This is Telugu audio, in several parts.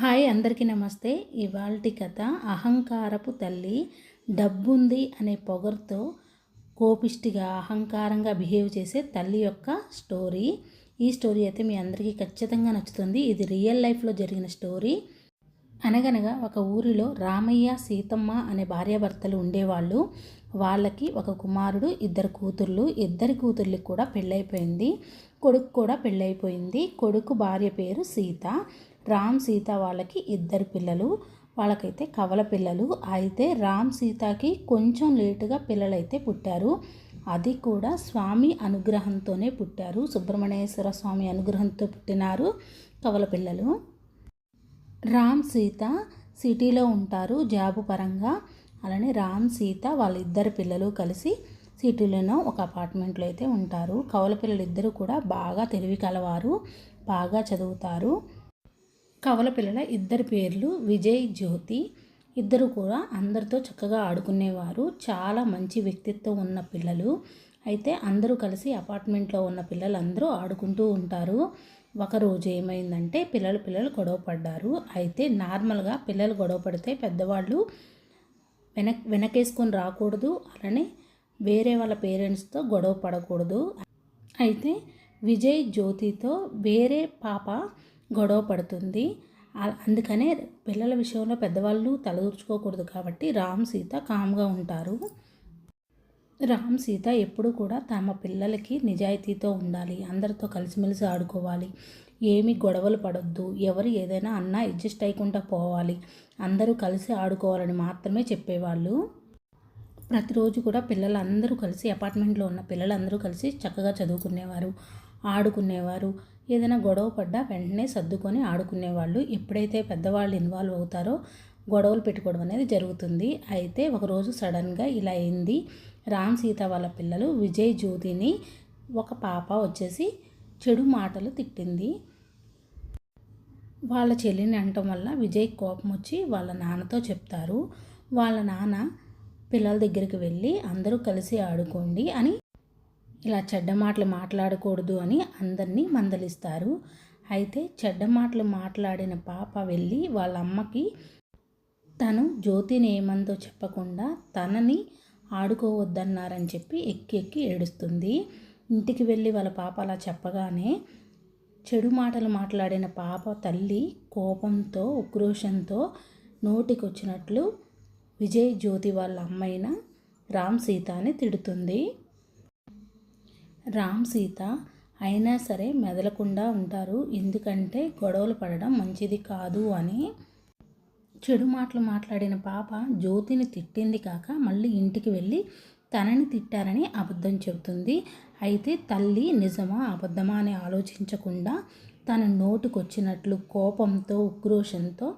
హాయ్ అందరికీ నమస్తే. ఇవాల్టి కథ అహంకారపు తల్లి. డబ్బుంది అనే పొగరుతో కోపిష్టిగా అహంకారంగా బిహేవ్ చేసే తల్లి యొక్క స్టోరీ. ఈ స్టోరీ అయితే మీ అందరికీ ఖచ్చితంగా నచ్చుతుంది. ఇది రియల్ లైఫ్లో జరిగిన స్టోరీ. అనగనగా ఒక ఊరిలో రామయ్య సీతమ్మ అనే భార్యాభర్తలు ఉండేవాళ్ళు. వాళ్ళకి ఒక కుమారుడు, ఇద్దరు కూతుర్లు. ఇద్దరి కూతుర్లకి కూడా పెళ్ళైపోయింది. కొడుకు కూడా పెళ్ళైపోయింది. కొడుకు భార్య పేరు సీత. రామ్ సీత వాళ్ళకి ఇద్దరు పిల్లలు. వాళ్ళకైతే కవల పిల్లలు. అయితే రామ్ సీతకి కొంచెం లేటుగా పిల్లలైతే పుట్టారు. అది కూడా స్వామి అనుగ్రహంతోనే పుట్టారు. సుబ్రహ్మణ్యేశ్వర స్వామి అనుగ్రహంతో పుట్టినారు కవల పిల్లలు. రామ్ సీత సిటీలో ఉంటారు జాబు పరంగా. అలానే రామ్ సీత వాళ్ళిద్దరు పిల్లలు కలిసి సిటీలోనో ఒక అపార్ట్మెంట్లో అయితే ఉంటారు. కవల పిల్లలు ఇద్దరు కూడా బాగా తెలివి కలవారు, బాగా చదువుతారు. కవల పిల్లల ఇద్దరి పేర్లు విజయ్, జ్యోతి. ఇద్దరు కూడా అందరితో చక్కగా ఆడుకునేవారు. చాలా మంచి వ్యక్తిత్వం ఉన్న పిల్లలు. అయితే అందరూ కలిసి అపార్ట్మెంట్లో ఉన్న పిల్లలందరూ ఆడుకుంటూ ఉంటారు. ఒకరోజు ఏమైందంటే పిల్లలు గొడవ పడ్డారు. అయితే నార్మల్గా పిల్లలు గొడవ పడితే పెద్దవాళ్ళు వెనకేసుకొని రాకూడదు, అలానే వేరే వాళ్ళ పేరెంట్స్తో గొడవ పడకూడదు. అయితే విజయ్ జ్యోతితో వేరే పాప గొడవ పడుతుంది. అందుకనే పిల్లల విషయంలో పెద్దవాళ్ళు తలదూర్చుకోకూడదు కాబట్టి రామ్ సీత కామ్గా ఉంటారు. రామ్ సీత ఎప్పుడు కూడా తమ పిల్లలకి నిజాయితీతో ఉండాలి, అందరితో కలిసిమెలిసి ఆడుకోవాలి, ఏమి గొడవలు పడొద్దు, ఎవరు ఏదైనా అన్నా అడ్జస్ట్ అయ్యకుండా పోవాలి, అందరూ కలిసి ఆడుకోవాలని మాత్రమే చెప్పేవాళ్ళు. ప్రతిరోజు కూడా పిల్లలందరూ కలిసి అపార్ట్మెంట్లో ఉన్న పిల్లలందరూ కలిసి చక్కగా చదువుకునేవారు, ఆడుకునేవారు. ఏదైనా గొడవ పడ్డా వెంటనే సర్దుకొని ఆడుకునేవాళ్ళు. ఎప్పుడైతే పెద్దవాళ్ళు ఇన్వాల్వ్ అవుతారో గొడవలు పెట్టుకోవడం అనేది జరుగుతుంది. అయితే ఒకరోజు సడన్గా ఇలా అయింది. రామ్ సీత వాళ్ళ పిల్లలు విజయ్, జ్యోతిని ఒక పాప వచ్చేసి చెడు మాటలు తిట్టింది. వాళ్ళ చెల్లిని అనటం వల్ల విజయ్ కోపం వచ్చి వాళ్ళ నాన్నతో చెప్తారు. వాళ్ళ నాన్న పిల్లల దగ్గరికి వెళ్ళి అందరూ కలిసి ఆడుకోండి అని, ఇలా చెడ్డ మాటలు మాట్లాడకూడదు అని అందరినీ మందలిస్తారు. అయితే చెడ్డ మాటలు మాట్లాడిన పాప వెళ్ళి వాళ్ళ అమ్మకి తను జ్యోతిని ఏమందో చెప్పకుండా తనని ఆడుకోవద్దన్నారని చెప్పి ఎక్కి ఏడుస్తుంది. ఇంటికి వెళ్ళి వాళ్ళ పాప అలా చెప్పగానే చెడు మాటలు మాట్లాడిన పాప తల్లి కోపంతో, ఉక్రోషంతో నోటికొచ్చినట్లు విజయ్, జ్యోతి వాళ్ళ అమ్మైన రామ్ సీతని తిడుతుంది. రామ్ సీత అయినా సరే మెదలకుండా ఉంటారు. ఎందుకంటే గొడవలు పడడం మంచిది కాదు అని. చెడు మాటలు మాట్లాడిన పాప జ్యోతిని తిట్టింది కాక మళ్ళీ ఇంటికి వెళ్ళి తనని తిట్టారని అబద్ధం చెబుతుంది. అయితే తల్లి నిజమా అబద్ధమా అని ఆలోచించకుండా తన నోటికొచ్చినట్లు కోపంతో, ఉక్రోషంతో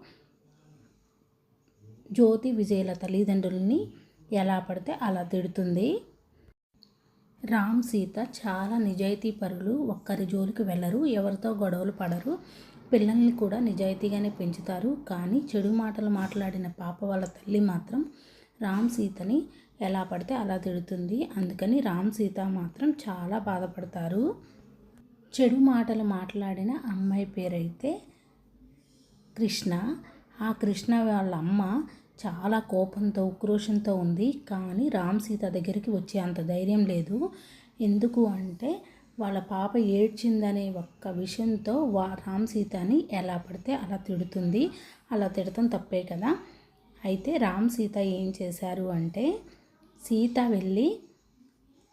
జ్యోతి, విజయ్ల తల్లిదండ్రులని ఎలా పడితే అలా తిడుతుంది. రామ్ సీత చాలా నిజాయితీ పరులు, ఒక్కరి జోలికి వెళ్ళరు, ఎవరితో గొడవలు పడరు, పిల్లల్ని కూడా నిజాయితీగానే పెంచుతారు. కానీ చెడు మాటలు మాట్లాడిన పాప వాళ్ళ తల్లి మాత్రం రామ్ సీతని ఎలా పడితే అలా తిడుతుంది. అందుకని రామ్ సీత మాత్రం చాలా బాధపడతారు. చెడు మాటలు మాట్లాడిన అమ్మాయి పేరైతే కృష్ణ. ఆ కృష్ణ వాళ్ళ అమ్మ చాలా కోపంతో, ఉక్రోషంతో ఉంది. కానీ రామ్ సీత దగ్గరికి వచ్చే అంత ధైర్యం లేదు. ఎందుకు అంటే వాళ్ళ పాప ఏడ్చిందనే ఒక్క విషయంతో రామ్ సీతని ఎలా పడితే అలా తిడుతుంది. అలా తిడతాం తప్పే కదా. అయితే రామ్ సీత ఏం చేశారు అంటే సీత వెళ్ళి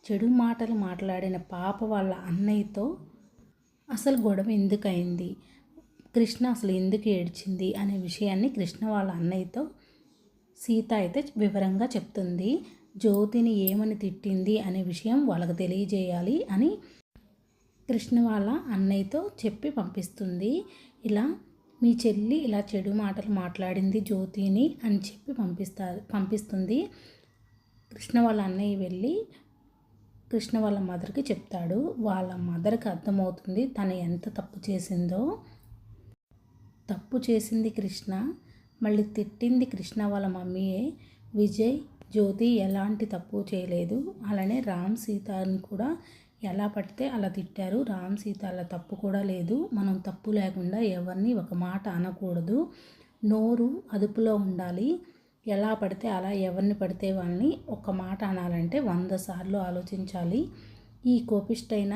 చెడు మాటలు మాట్లాడిన పాప వాళ్ళ అన్నయ్యతో అసలు గొడవ ఎందుకయింది, కృష్ణ అసలు ఎందుకు ఏడ్చింది అనే విషయాన్ని కృష్ణ వాళ్ళ అన్నయ్యతో సీత అయితే వివరంగా చెప్తుంది. జ్యోతిని ఏమని తిట్టింది అనే విషయం వాళ్ళకు తెలియజేయాలి అని కృష్ణ వాళ్ళ అన్నయ్యతో చెప్పి పంపిస్తుంది. ఇలా మీ చెల్లి ఇలా చెడు మాటలు మాట్లాడింది జ్యోతిని అని చెప్పి పంపిస్తుంది. కృష్ణ వాళ్ళ అన్నయ్య వెళ్ళి కృష్ణ వాళ్ళ మదర్కి చెప్తాడు. వాళ్ళ మదర్కి అర్థమవుతుంది తను ఎంత తప్పు చేసిందో. తప్పు చేసింది కృష్ణ, మళ్ళీ తిట్టింది కృష్ణ వాళ్ళ మమ్మీయే. విజయ్, జ్యోతి ఎలాంటి తప్పు చేయలేదు. అలానే రామ్ సీతని కూడా ఎలా పడితే అలా తిట్టారు. రామ్ సీత అలా తప్పు కూడా లేదు. మనం తప్పు లేకుండా ఎవరిని ఒక మాట అనకూడదు. నోరు అదుపులో ఉండాలి. ఎలా పడితే అలా ఎవరిని పడితే వాళ్ళని ఒక మాట అనాలంటే 100 సార్లు ఆలోచించాలి. ఈ కోపిష్టైన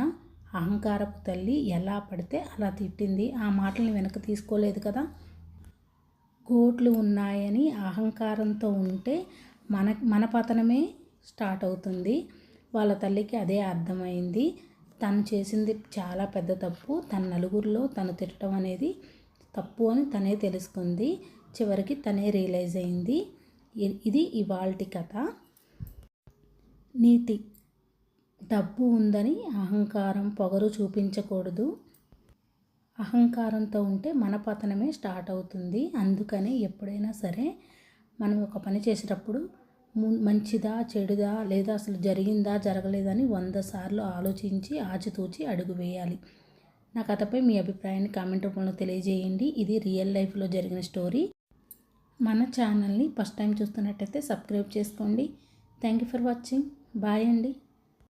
అహంకారపు తల్లి ఎలా పడితే అలా తిట్టింది. ఆ మాటల్ని వెనక్కి తీసుకోలేదు కదా. కోట్లు ఉన్నాయని అహంకారంతో ఉంటే మన పతనమే స్టార్ట్ అవుతుంది. వాళ్ళ తల్లికి అదే అర్థమైంది. తను చేసింది చాలా పెద్ద తప్పు. తన నలుగురిలో తను తిట్టడం అనేది తప్పు అని తనే తెలుసుకుంది. చివరికి తనే రియలైజ్ అయింది. ఇది ఇవాల్టి కథ. నీతి: డబ్బు ఉందని అహంకారం పొగరు చూపించకూడదు. అహంకారంతో ఉంటే మన పతనమే స్టార్ట్ అవుతుంది. అందుకని ఎప్పుడైనా సరే మనం ఒక పని చేసేటప్పుడు మంచిదా చెడుదా లేదా అసలు జరిగిందా జరగలేదని 100 సార్లు ఆలోచించి ఆచితూచి అడుగు వేయాలి. నా కథపై మీ అభిప్రాయాన్ని కామెంట్ రూపంలో తెలియజేయండి. ఇది రియల్ లైఫ్లో జరిగిన స్టోరీ. మన ఛానల్ని ఫస్ట్ టైం చూస్తున్నట్టయితే సబ్స్క్రైబ్ చేసుకోండి. Thank you for watching. Bye అండి.